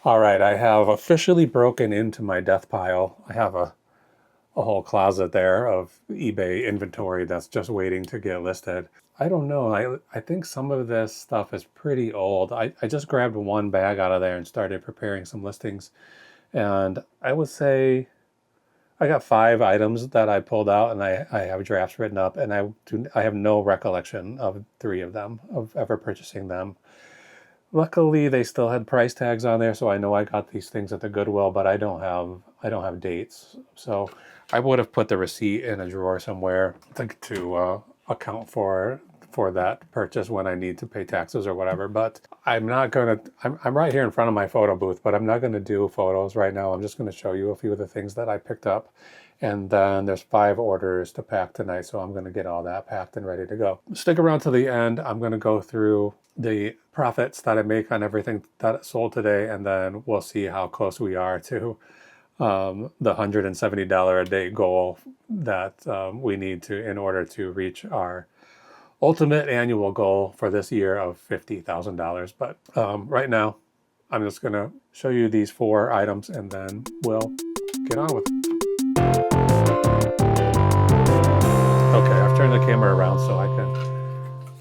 All right, I have officially broken into my death pile. I have a whole closet there of eBay inventory that's just waiting to get listed. I don't know. I think some of this stuff is pretty old. I just grabbed one bag out of there and started preparing some listings. And I would say I got 5 items that I pulled out and I have drafts written up, and I have no recollection of 3 of them, of ever purchasing them. Luckily, they still had price tags on there, so I know I got these things at the Goodwill, but I don't have dates. So I would have put the receipt in a drawer somewhere to account for that purchase when I need to pay taxes or whatever. But I'm not gonna. I'm right here in front of my photo booth, but I'm not gonna do photos right now. I'm just gonna show you a few of the things that I picked up. And then there's 5 orders to pack tonight, so I'm going to get all that packed and ready to go. Stick around to the end. I'm going to go through the profits that I make on everything that sold today, and then we'll see how close we are to the $170 a day goal that we need to in order to reach our ultimate annual goal for this year of $50,000. But right now, I'm just going to show you these 4 items, and then we'll get on with it. Okay, I've turned the camera around so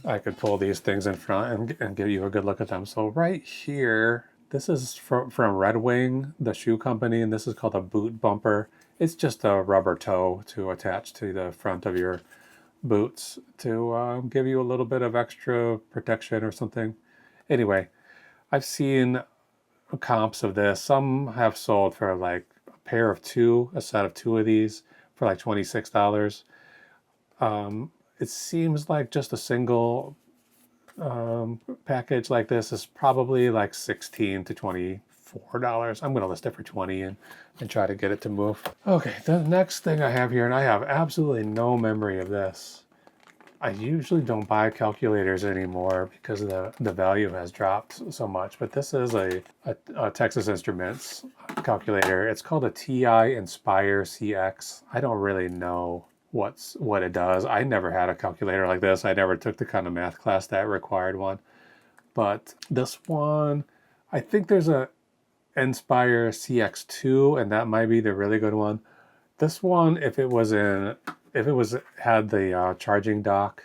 I could pull these things in front and give you a good look at them. So right here, this is from Red Wing, the shoe company, and this is called a boot bumper. It's just a rubber toe to attach to the front of your boots to give you a little bit of extra protection or something. Anyway, I've seen comps of this. Some have sold for like a pair of 2, a set of 2 of these for like $26. It seems like just a single package like this is probably like $16 to $24. I'm going to list it for 20 and try to get it to move. Okay, the next thing I have here, and I have absolutely no memory of this. I usually don't buy calculators anymore because the value has dropped so much, but this is a Texas Instruments calculator. It's called a TI Inspire CX. I don't really know what it does. I never had a calculator like this. I never took the kind of math class that required one. But this one, I think there's a Inspire CX2, and that might be the really good one. This one, if it had the charging dock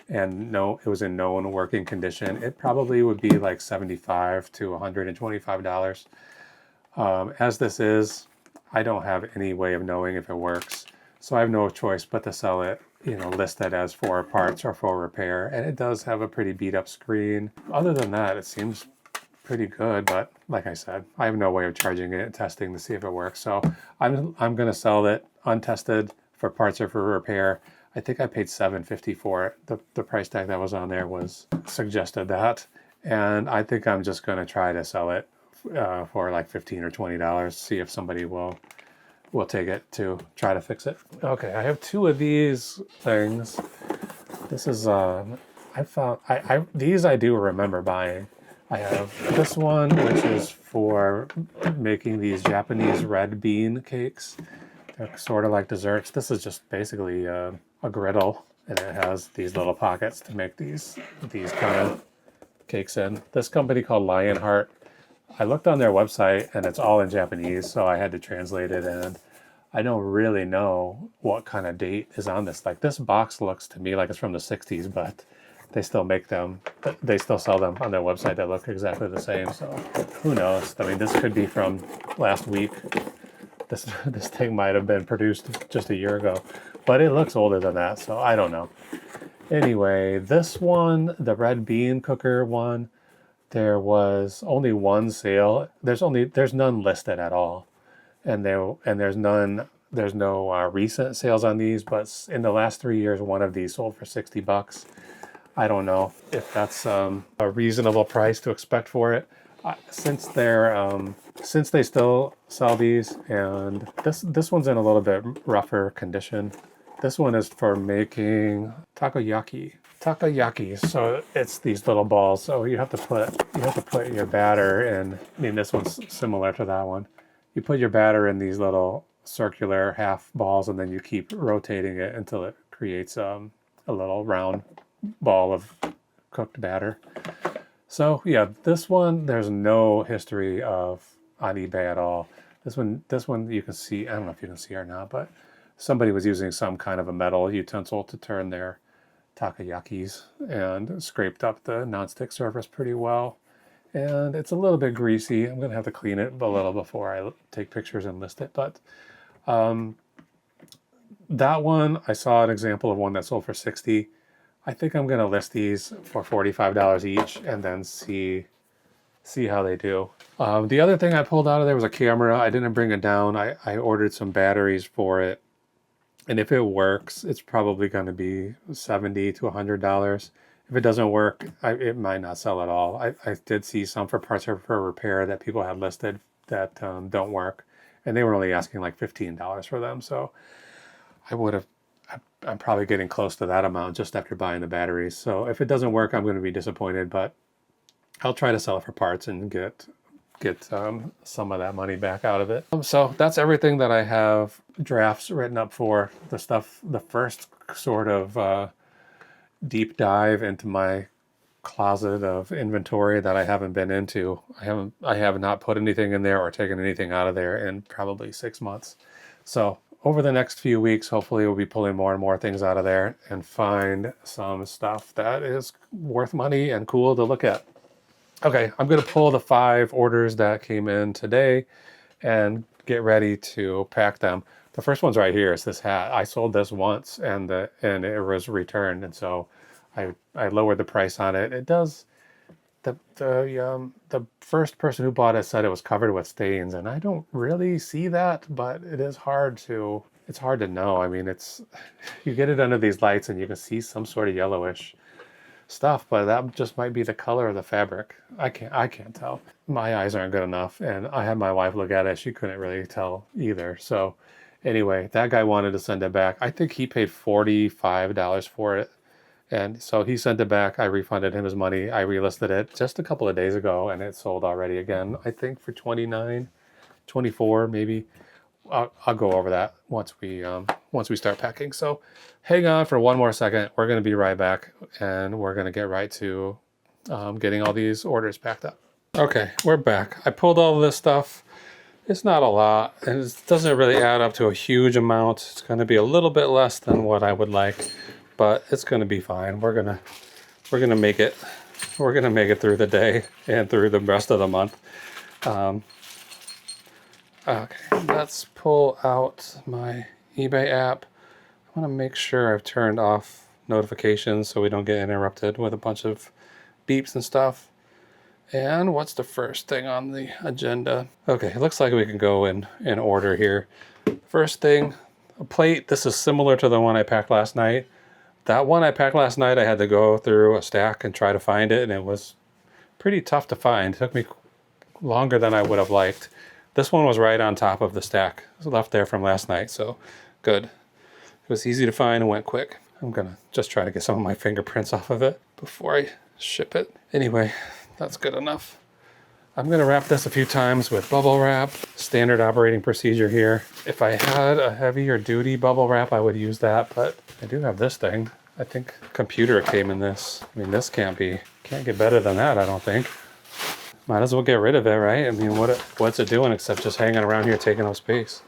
and it was in known working condition, it probably would be like $75 to $125. As this is, I don't have any way of knowing if it works. So I have no choice but to sell it, listed as for parts or for repair. And it does have a pretty beat up screen. Other than that, it seems pretty good. But like I said, I have no way of charging it and testing to see if it works. So I'm going to sell it untested for parts or for repair. I think I paid $7.50 for it. The price tag that was on there suggested that. And I think I'm just going to try to sell it for like $15 or $20, see if somebody will take it to try to fix it. Okay, I have 2 of these things. This is these I do remember buying. I have this one, which is for making these Japanese red bean cakes. They're sort of like desserts. This is just basically a griddle, and it has these little pockets to make these kind of cakes in. This company called Lionheart. I looked on their website and it's all in Japanese, so I had to translate it, and I don't really know what kind of date is on this. Like, this box looks to me like it's from the 60s, but they still make them. They still sell them on their website that look exactly the same, so who knows? I mean, this could be from last week. This thing might have been produced just a year ago, but it looks older than that, so I don't know. Anyway, this one, the red bean cooker one, there was only one sale. There's none listed at all, and there's no recent sales on these. But in the last 3 years, one of these sold for $60. I don't know if that's a reasonable price to expect for it. Since they still sell these, and this one's in a little bit rougher condition. This one is for making takoyaki. So it's these little balls. So you have to put your batter in. I mean, this one's similar to that one. You put your batter in these little circular half balls, and then you keep rotating it until it creates a little round ball of cooked batter. So yeah, this one, there's no history of on eBay at all. This one you can see, I don't know if you can see or not, but somebody was using some kind of a metal utensil to turn their takoyakis and scraped up the nonstick surface pretty well. And it's a little bit greasy. I'm gonna have to clean it a little before I take pictures and list it. But that one, I saw an example of one that sold for $60. I think I'm gonna list these for $45 each and then see how they do. The other thing I pulled out of there was a camera. I didn't bring it down. I ordered some batteries for it. And if it works, it's probably going to be $70 to $100. If it doesn't work, it might not sell at all. I did see some for parts for repair that people had listed that don't work. And they were only asking like $15 for them. So I'm probably getting close to that amount just after buying the batteries. So if it doesn't work, I'm going to be disappointed. But I'll try to sell it for parts and get some of that money back out of it. So that's everything that I have drafts written up for. The first sort of deep dive into my closet of inventory that I haven't been into. I have not put anything in there or taken anything out of there in probably 6 months. So over the next few weeks, hopefully we'll be pulling more and more things out of there and find some stuff that is worth money and cool to look at. Okay, I'm going to pull the 5 orders that came in today and get ready to pack them. The first one's right here. It's this hat. I sold this once and it was returned, and so I lowered the price on it. It does. The first person who bought it said it was covered with stains, and I don't really see that, but it's hard to know. I mean, you get it under these lights and you can see some sort of yellowish stuff, but that just might be the color of the fabric. I can't tell. My eyes aren't good enough, and I had my wife look at it. She couldn't really tell either. So anyway, that guy wanted to send it back. I think he paid $45 for it, and so he sent it back. I refunded him his money. I relisted it just a couple of days ago, and it sold already again, I think for $29, $24 maybe. I'll go over that once we start packing. So hang on for one more second. We're going to be right back, and we're going to get right to getting all these orders packed up. Okay, we're back. I pulled all of this stuff. It's not a lot, and it doesn't really add up to a huge amount. It's going to be a little bit less than what I would like, but it's going to be fine. We're going to make it. We're going to make it through the day and through the rest of the month. Okay, let's pull out my eBay app. I want to make sure I've turned off notifications so we don't get interrupted with a bunch of beeps and stuff. And what's the first thing on the agenda? Okay, it looks like we can go in order here. First thing, a plate. This is similar to the one I packed last night. That one I packed last night, I had to go through a stack and try to find it, and it was pretty tough to find. It took me longer than I would have liked. This one was right on top of the stack. It was left there from last night, so good. It was easy to find and went quick. I'm gonna just try to get some of my fingerprints off of it before I ship it. Anyway, that's good enough. I'm gonna wrap this a few times with bubble wrap. Standard operating procedure here. If I had a heavier duty bubble wrap, I would use that, but I do have this thing. I think computer came in this. I mean, this can't get better than that, I don't think. Might as well get rid of it, right? I mean, what's it doing except just hanging around here taking up space?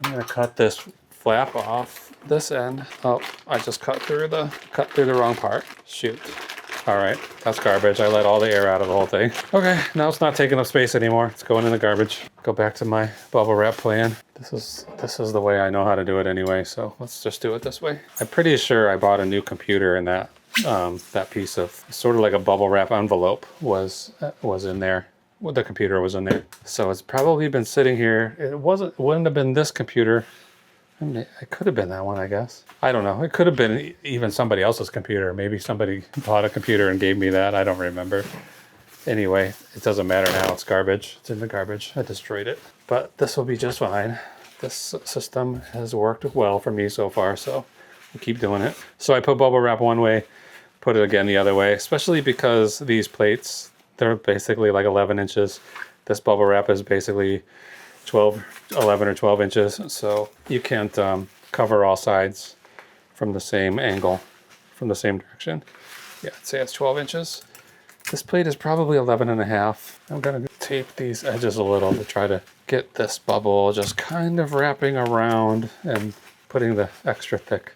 I'm gonna cut this flap off this end. Oh, I just cut through the wrong part. Shoot. All right, that's garbage. I let all the air out of the whole thing. Okay, now it's not taking up space anymore. It's going in the garbage. Go back to my bubble wrap plan. This is the way I know how to do it anyway, so let's just do it this way. I'm pretty sure I bought a new computer and that piece of sort of like a bubble wrap envelope was in there. Well, the computer was in there. So it's probably been sitting here. It wouldn't have been this computer. I mean, it could have been that one, I guess. I don't know. It could have been even somebody else's computer. Maybe somebody bought a computer and gave me that. I don't remember. Anyway, it doesn't matter now. It's garbage. It's in the garbage. I destroyed it. But this will be just fine. This system has worked well for me so far, so we'll keep doing it. So I put bubble wrap one way, put it again the other way, especially because these plates, they're basically like 11 inches. This bubble wrap is basically 11 or 12 inches, so you can't cover all sides from the same angle, from the same direction. Yeah, I'd say it's 12 inches. This plate is probably 11 and a half. I'm gonna tape these edges a little to try to get this bubble just kind of wrapping around and putting the extra thick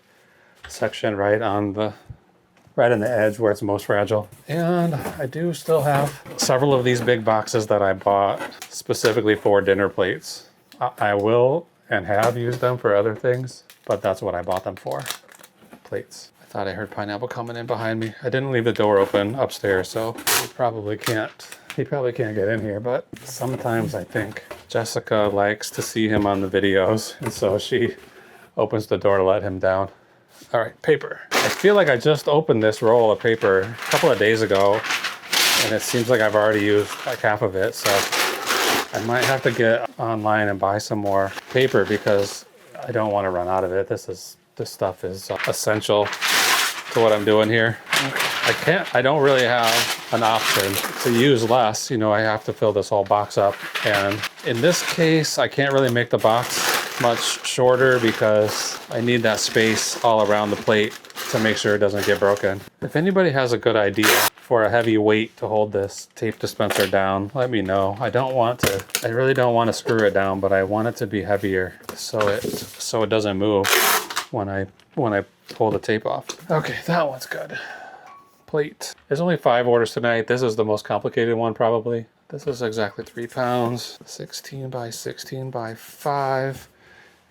section right in the edge where it's most fragile. And I do still have several of these big boxes that I bought specifically for dinner plates. I will and have used them for other things, but that's what I bought them for, plates. I thought I heard Pineapple coming in behind me. I didn't leave the door open upstairs, so he probably can't get in here, but sometimes I think Jessica likes to see him on the videos, and so she opens the door to let him down. All right, paper. I feel like I just opened this roll of paper a couple of days ago, and it seems like I've already used like half of it, so I might have to get online and buy some more paper because I don't want to run out of it. This stuff is essential to what I'm doing here. I don't really have an option to use less. You know, I have to fill this whole box up. And in this case, I can't really make the box much shorter because I need that space all around the plate to make sure it doesn't get broken. If anybody has a good idea for a heavy weight to hold this tape dispenser down, let me know. I really don't want to screw it down, but I want it to be heavier so it doesn't move when I pull the tape off. Okay, that one's good. Plate. There's only 5 orders tonight. This is the most complicated one probably. This is exactly 3 pounds, 16 by 16 by 5.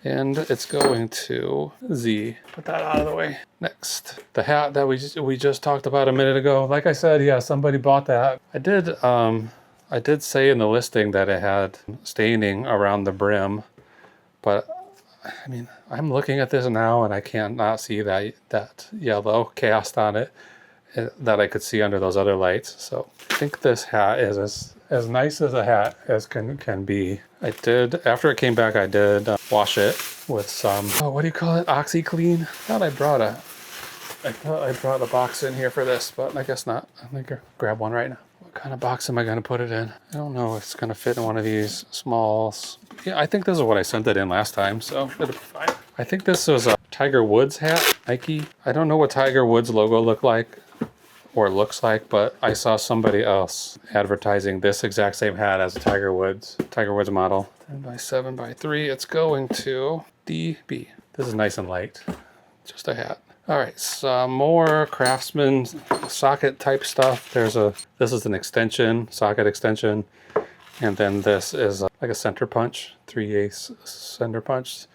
And it's going to Z. Put that out of the way. Next, the hat that we just talked about a minute ago. Like I said, yeah, somebody bought that. I did say in the listing that it had staining around the brim, but I mean, I'm looking at this now and I can't not see that yellow cast on it that I could see under those other lights. So I think this hat is as nice as a hat as can be. After it came back, I did wash it with some, what do you call it? OxyClean? I thought I brought a box in here for this, but I guess not. I'm gonna grab one right now. What kind of box am I gonna put it in? I don't know if it's gonna fit in one of these smalls. Yeah, I think this is what I sent it in last time, so it'll be fine. I think this was a Tiger Woods hat, Nike. I don't know what Tiger Woods logo looks like, but I saw somebody else advertising this exact same hat as a Tiger Woods model. 10 by 7 by 3. It's going to DB. This is nice and light. Just a hat. All right, some more Craftsman socket type stuff. This is an extension, socket extension, and then this is like a center punch, 3/8 center punch.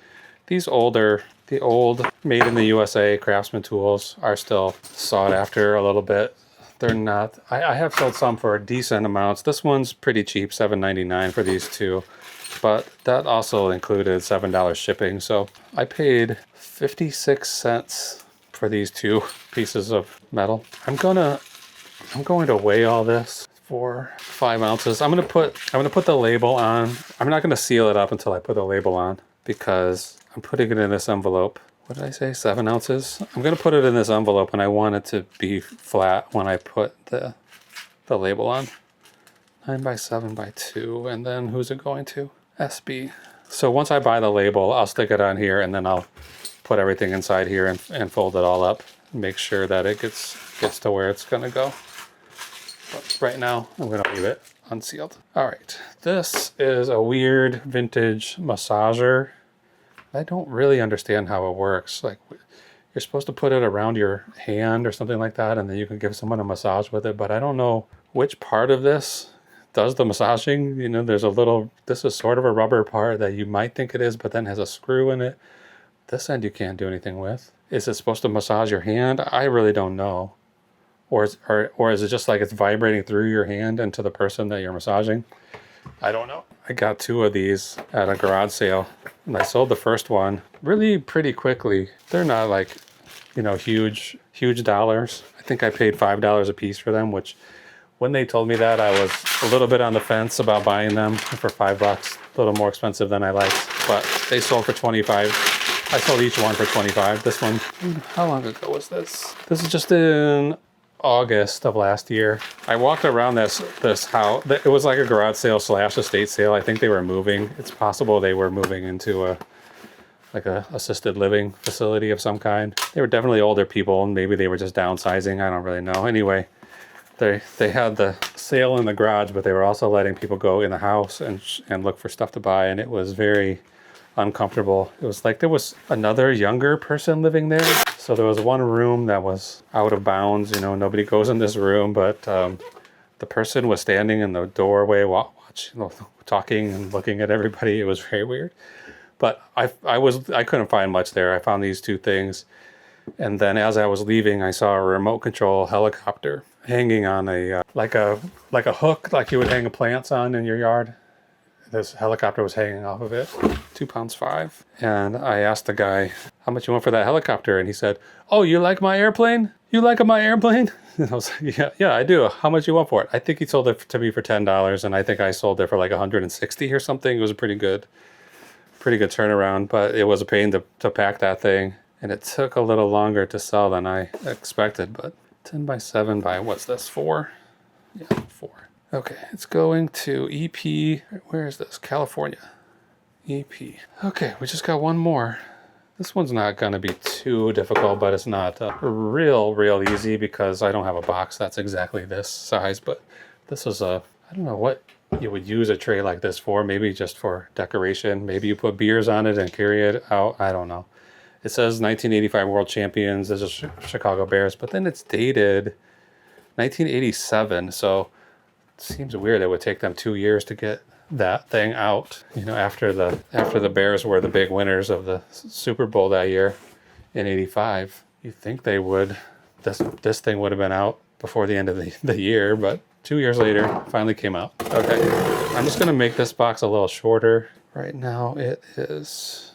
The old made in the USA Craftsman tools are still sought after a little bit. They're not, I have sold some for decent amounts. This one's pretty cheap, $7.99 for these two, but that also included $7 shipping. So I paid 56 cents for these 2 pieces of metal. I'm going to weigh all this for 5 ounces. I'm going to put the label on. I'm not going to seal it up until I put the label on because I'm putting it in this envelope. What did I say? 7 ounces? I'm going to put it in this envelope and I want it to be flat when I put the label on. 9 by 7 by 2. And then who's it going to? SB. So once I buy the label, I'll stick it on here and then I'll put everything inside here and fold it all up. Make sure that it gets to where it's going to go. But right now, I'm going to leave it unsealed. All right. This is a weird vintage massager. I don't really understand how it works. Like, you're supposed to put it around your hand or something like that, and then you can give someone a massage with it, but I don't know which part of this does the massaging. You know, this is sort of a rubber part that you might think it is, but then has a screw in it. This end you can't do anything with. Is it supposed to massage your hand? I really don't know. Or is it just like it's vibrating through your hand into the person that you're massaging? I don't know. I got 2 of these at a garage sale and I sold the first one really pretty quickly. They're not like, you know, huge dollars. I think I paid $5 a piece for them, which when they told me that, I was a little bit on the fence about buying them for $5, a little more expensive than I liked, but they sold for 25. I sold each one for 25. This one, how long ago was this? This is just in August of last year. I walked around this house. It was like a garage sale / estate sale. I think they were moving. It's possible they were moving into a assisted living facility of some kind. They were definitely older people, and maybe they were just downsizing. I don't really know. Anyway, they had the sale in the garage, but they were also letting people go in the house and look for stuff to buy, and it was very uncomfortable. It was like there was another younger person living there. So there was one room that was out of bounds, you know, nobody goes in this room, but the person was standing in the doorway watching, talking and looking at everybody. It was very weird. But I couldn't find much there. I found these two things. And then as I was leaving, I saw a remote control helicopter hanging on a like a hook, like you would hang plants on in your yard. This helicopter was hanging off of it, 2.5 pounds. And I asked the guy, how much you want for that helicopter? And he said, oh, you like my airplane? You like my airplane? And I was like, yeah, I do. How much you want for it? I think he sold it to me for $10, and I think I sold it for like 160 or something. It was a pretty good turnaround, but it was a pain to pack that thing. And it took a little longer to sell than I expected, but 10 by 7 by, what's this, 4? Yeah, 4. Okay, it's going to EP. Where is this? California. EP. Okay, we just got one more. This one's not going to be too difficult, but it's not real easy because I don't have a box that's exactly this size. But this is I don't know what you would use a tray like this for. Maybe just for decoration. Maybe you put beers on it and carry it out. I don't know. It says 1985 World Champions. This is Chicago Bears, but then it's dated 1987. So it seems weird it would take them 2 years to get that thing out. You know, after the Bears were the big winners of the Super Bowl that year in '85. You think they would? This thing would have been out before the end of the year, but 2 years later, it finally came out. Okay, I'm just gonna make this box a little shorter. Right now it is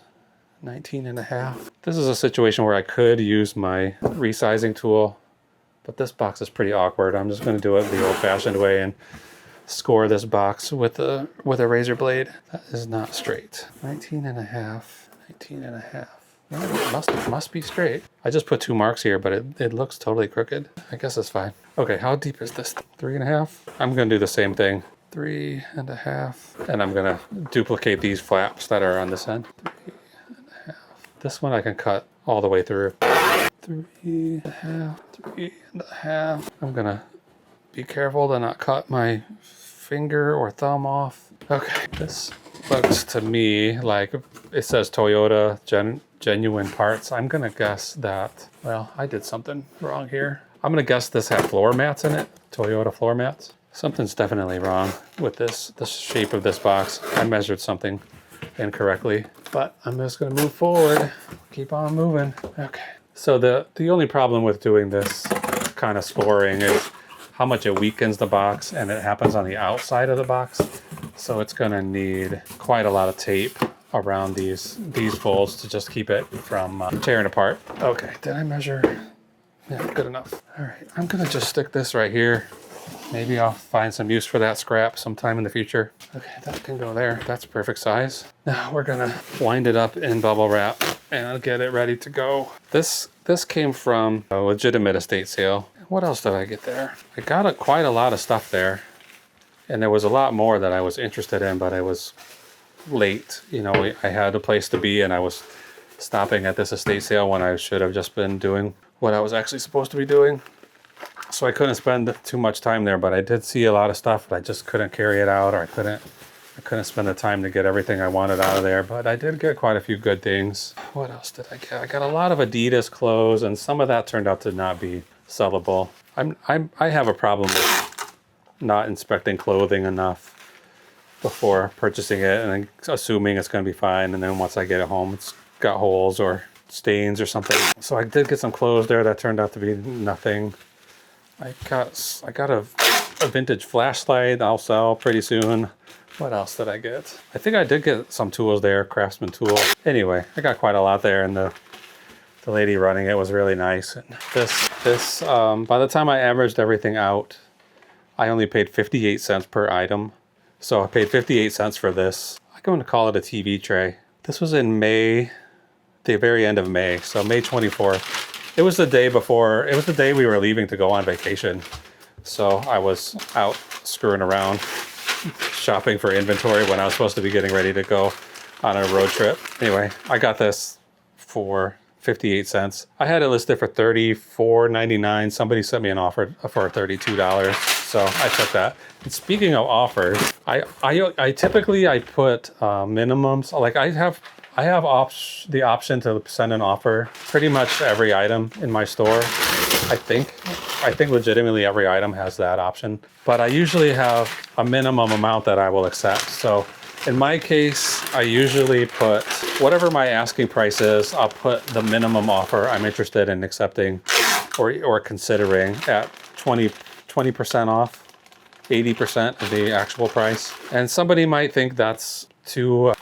19.5. This is a situation where I could use my resizing tool, but this box is pretty awkward. I'm just going to do it the old-fashioned way and score this box with a razor blade. That is not straight. 19.5. 19.5. Well, it must be straight. I just put 2 marks here, but it looks totally crooked. I guess it's fine. Okay, how deep is this? 3.5. I'm going to do the same thing. 3.5. And I'm going to duplicate these flaps that are on this end. 3.5. This one I can cut all the way through. 3.5. 3.5. I'm going to be careful to not cut my finger or thumb off. Okay, this looks to me like it says Toyota genuine parts. I'm gonna guess that, well, I did something wrong here. I'm gonna guess this had floor mats in it, Toyota floor mats. Something's definitely wrong with the shape of this box. I measured something incorrectly, but I'm just gonna move forward, keep on moving. Okay, so the only problem with doing this kind of scoring is how much it weakens the box, and it happens on the outside of the box. So it's gonna need quite a lot of tape around these folds to just keep it from tearing apart. Okay, did I measure? Yeah, good enough. All right, I'm gonna just stick this right here. Maybe I'll find some use for that scrap sometime in the future. Okay, that can go there. That's perfect size. Now we're gonna wind it up in bubble wrap and I'll get it ready to go. This came from a legitimate estate sale. What else did I get there? I got quite a lot of stuff there. And there was a lot more that I was interested in, but I was late. You know, I had a place to be and I was stopping at this estate sale when I should have just been doing what I was actually supposed to be doing. So I couldn't spend too much time there, but I did see a lot of stuff, but I just couldn't carry it out, or I couldn't spend the time to get everything I wanted out of there, but I did get quite a few good things. What else did I get? I got a lot of Adidas clothes, and some of that turned out to not be sellable. I have a problem with not inspecting clothing enough before purchasing it and then assuming it's going to be fine, and then once I get it home it's got holes or stains or something. So I did get some clothes there that turned out to be nothing. I got a vintage flashlight I'll sell pretty soon. What else did I get? I think I did get some tools there, Craftsman tool. Anyway, I got quite a lot there, and the lady running it was really nice. And this by the time I averaged everything out, I only paid 58 cents per item. So I paid 58 cents for this. I'm going to call it a TV tray. This was in May, the very end of May, so May 24th. It was the day before, it was the day we were leaving to go on vacation. So I was out screwing around, shopping for inventory when I was supposed to be getting ready to go on a road trip. Anyway, I got this for 58 cents. I had it listed for $34.99. Somebody sent me an offer for $32, so I took that. And speaking of offers, I typically put minimums. Like I have the option to send an offer pretty much every item in my store. I think legitimately every item has that option, but I usually have a minimum amount that I will accept. So in my case, I usually put whatever my asking price is, I'll put the minimum offer I'm interested in accepting or considering at 20% off, 80% of the actual price. And somebody might think that's too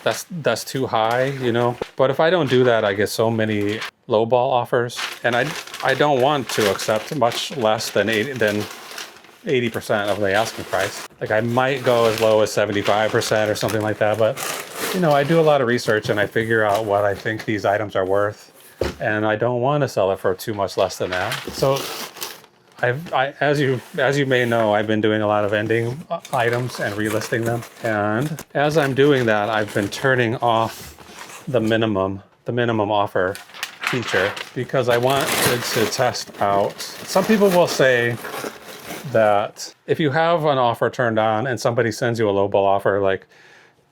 high, you know. But if I don't do that, I get so many lowball offers, and I don't want to accept much less than 80% of the asking price. Like I might go as low as 75% or something like that, but you know, I do a lot of research and I figure out what I think these items are worth, and I don't want to sell it for too much less than that. So as you may know, I've been doing a lot of ending items and relisting them. And as I'm doing that, I've been turning off the minimum offer feature because I wanted to test out. Some people will say that if you have an offer turned on and somebody sends you a lowball offer, like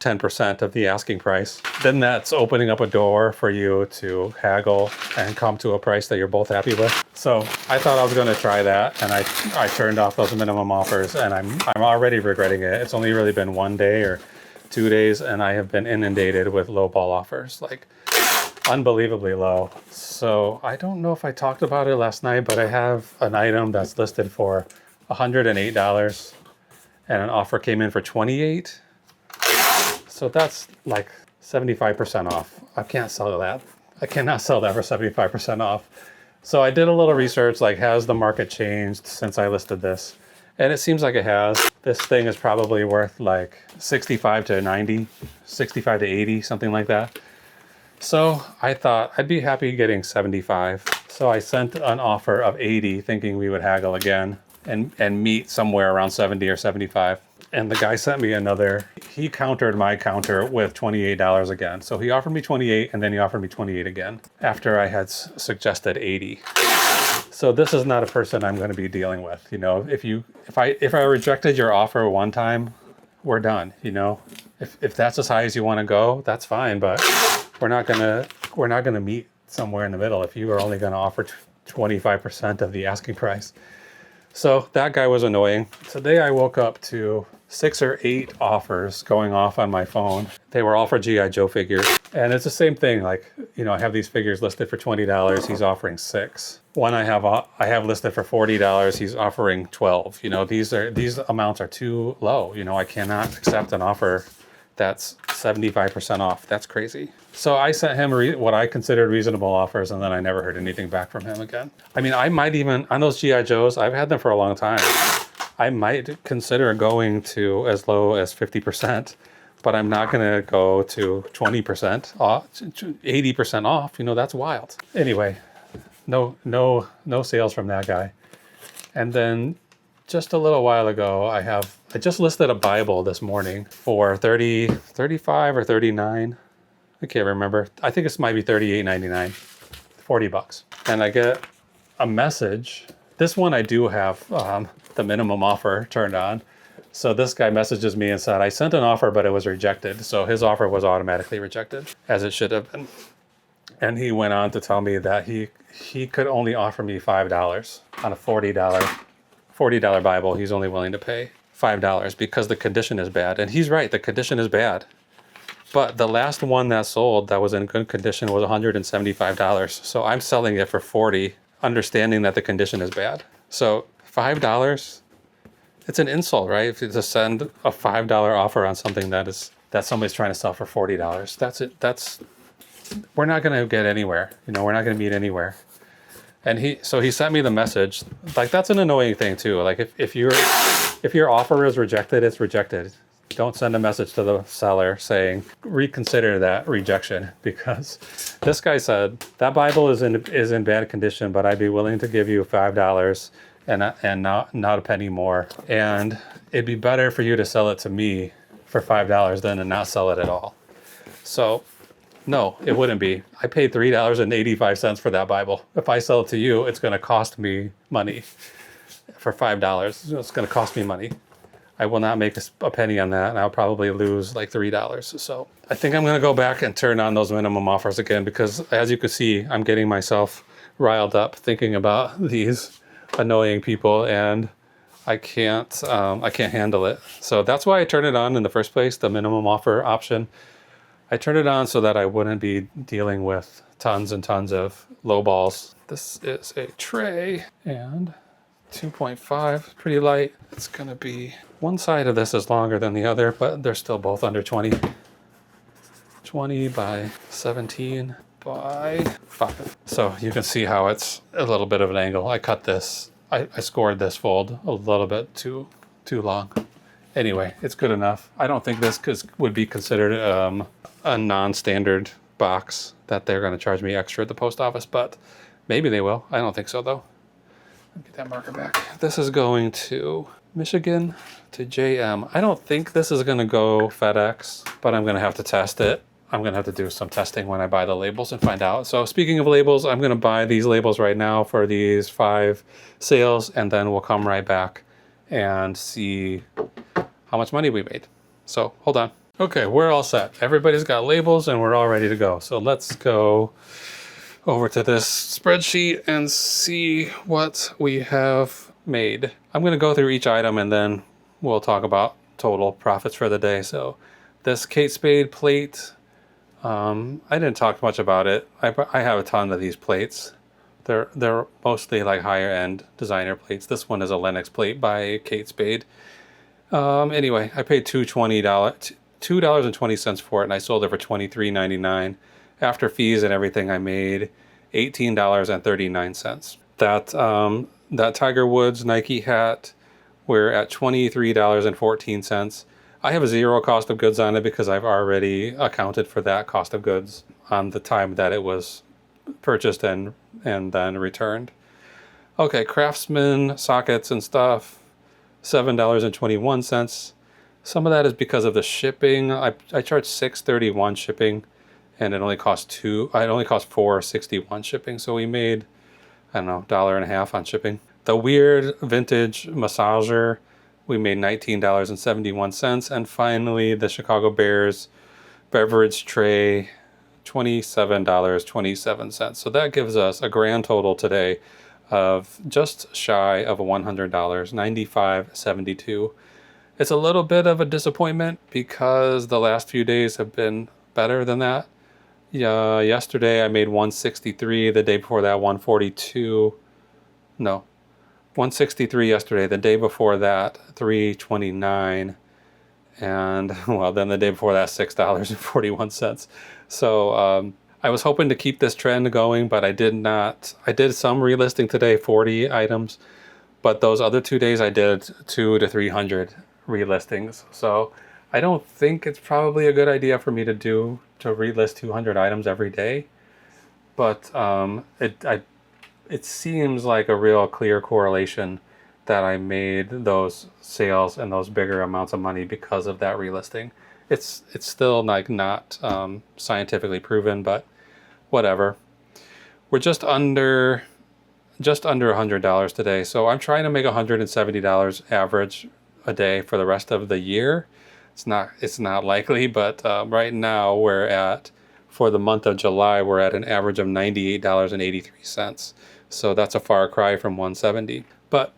10% of the asking price, then that's opening up a door for you to haggle and come to a price that you're both happy with. So I thought I was going to try that, and I turned off those minimum offers, and I'm already regretting it. It's only really been 1 day or 2 days, and I have been inundated with lowball offers, like unbelievably low. So I don't know if I talked about it last night, but I have an item that's listed for $108, and an offer came in for $28. So that's like 75% off. I can't sell that. I cannot sell that for 75% off. So I did a little research, like, has the market changed since I listed this? And it seems like it has. This thing is probably worth like 65 to 90, 65 to 80, something like that. So I thought I'd be happy getting 75. So I sent an offer of 80, thinking we would haggle again and meet somewhere around 70 or 75. And the guy sent me he countered my counter with $28 again. So he offered me 28, and then he offered me 28 again after I had suggested 80. So this is not a person I'm going to be dealing with. You know, if I rejected your offer one time, we're done. You know, if that's as high as you want to go, that's fine. But we're not gonna meet somewhere in the middle if you are only going to offer 25% of the asking price. So that guy was annoying. Today I woke up to 6 or 8 offers going off on my phone. They were all for G.I. Joe figures. And it's the same thing. Like, you know, I have these figures listed for $20. He's offering 6. One I have listed for $40. He's offering 12. You know, these amounts are too low. You know, I cannot accept an offer that's 75% off. That's crazy. So I sent him what I considered reasonable offers, and then I never heard anything back from him again. I mean, I might even, on those G.I. Joes, I've had them for a long time. I might consider going to as low as 50%, but I'm not going to go to 20% off, 80% off. You know, that's wild. Anyway, no sales from that guy. And then just a little while ago, I just listed a Bible this morning for $35 or $39. I can't remember. I think this might be $38.99, $40. And I get a message. This one I do have the minimum offer turned on. So this guy messages me and said, I sent an offer, but it was rejected. So his offer was automatically rejected, as it should have been. And he went on to tell me that he could only offer me $5 on a $40 Bible. He's only willing to pay $5 because the condition is bad. And he's right, the condition is bad. But the last one that sold that was in good condition was $175. So I'm selling it for $40, understanding that the condition is bad. So $5, it's an insult, right? If you just send a $5 offer on something that somebody's trying to sell for $40, that's it. We're not going to get anywhere. You know, we're not going to meet anywhere. And he sent me the message. Like, that's an annoying thing too. Like if your offer is rejected, it's rejected. Don't send a message to the seller saying reconsider that rejection, because this guy said that Bible is in bad condition, but I'd be willing to give you $5 and not a penny more. And it'd be better for you to sell it to me for $5 than to not sell it at all. So No, it wouldn't be. I paid $3.85 for that Bible. If I sell it to you, it's going to cost me money. For $5, it's going to cost me money. I will not make a penny on that, and I'll probably lose like $3. So I think I'm going to go back and turn on those minimum offers again, because as you can see, I'm getting myself riled up thinking about these annoying people, and I can't handle it. So that's why I turned it on in the first place, the minimum offer option. I turned it on so that I wouldn't be dealing with tons and tons of low balls. This is a tray and 2.5, pretty light. It's gonna be, one side of this is longer than the other, but they're still both under 20. 20 by 17 by 5. So you can see how it's a little bit of an angle. I cut this, I scored this fold a little bit too long. Anyway, it's good enough. I don't think this would be considered a non-standard box that they're going to charge me extra at the post office, but maybe they will. I don't think so, though. Let me get that marker back. This is going to Michigan to JM. I don't think this is going to go FedEx, but I'm going to have to test it. I'm going to have to do some testing when I buy the labels and find out. So speaking of labels, I'm going to buy these labels right now for these 5 sales, and then we'll come right back and see how much money we made. So hold on. Okay, we're all set. Everybody's got labels and we're all ready to go. So let's go over to this spreadsheet and see what we have made. I'm going to go through each item and then we'll talk about total profits for the day. So this Kate Spade plate, I didn't talk much about it. I have a ton of these plates. They're mostly like higher end designer plates. This one is a Lennox plate by Kate Spade. Anyway, I paid $2.20 for it, and I sold it for $23.99. After fees and everything, I made $18.39. That Tiger Woods Nike hat, we're at $23.14. I have a 0 cost of goods on it because I've already accounted for that cost of goods on the time that it was purchased and then returned. Okay, Craftsman sockets and stuff, $7.21. Some of that is because of the shipping. I charged $6.31 shipping, and it only cost $4.61 shipping. So we made, I don't know, $1.50 on shipping. The weird vintage massager, we made $19.71. And finally, the Chicago Bears beverage tray, $27.27. So that gives us a grand total today of just shy of $100, $95.72. It's a little bit of a disappointment because the last few days have been better than that. Yeah, yesterday I made $163, the day before that $142. No, $163 yesterday, the day before that $329, and well, then the day before that $6.41. So I was hoping to keep this trend going, but I did not. I did some relisting today, 40 items, but those other 2 days I did 200 to 300 relistings. So I don't think it's probably a good idea for me to relist 200 items every day, but it seems like a real clear correlation that I made those sales and those bigger amounts of money because of that relisting. It's still like not scientifically proven, but whatever. We're just under $100 today, so I'm trying to make $170 average a day for the rest of the year. It's not likely, but right now for the month of July, we're at an average of $98.83. So that's a far cry from 170. But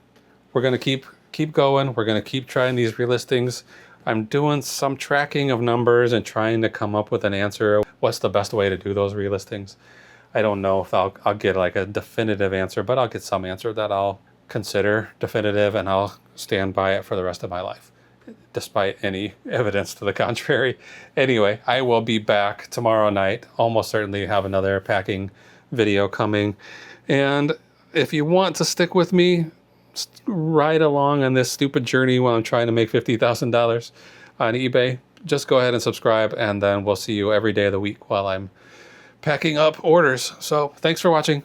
we're gonna keep going. We're gonna keep trying these relistings. I'm doing some tracking of numbers and trying to come up with an answer. What's the best way to do those relistings? I don't know if I'll get like a definitive answer, but I'll get some answer that I'll consider definitive, and I'll stand by it for the rest of my life, despite any evidence to the contrary. Anyway, I will be back tomorrow night. Almost certainly have another packing video coming. And if you want to stick with me, ride along on this stupid journey while I'm trying to make $50,000 on eBay, just go ahead and subscribe, and then we'll see you every day of the week while I'm packing up orders. So thanks for watching.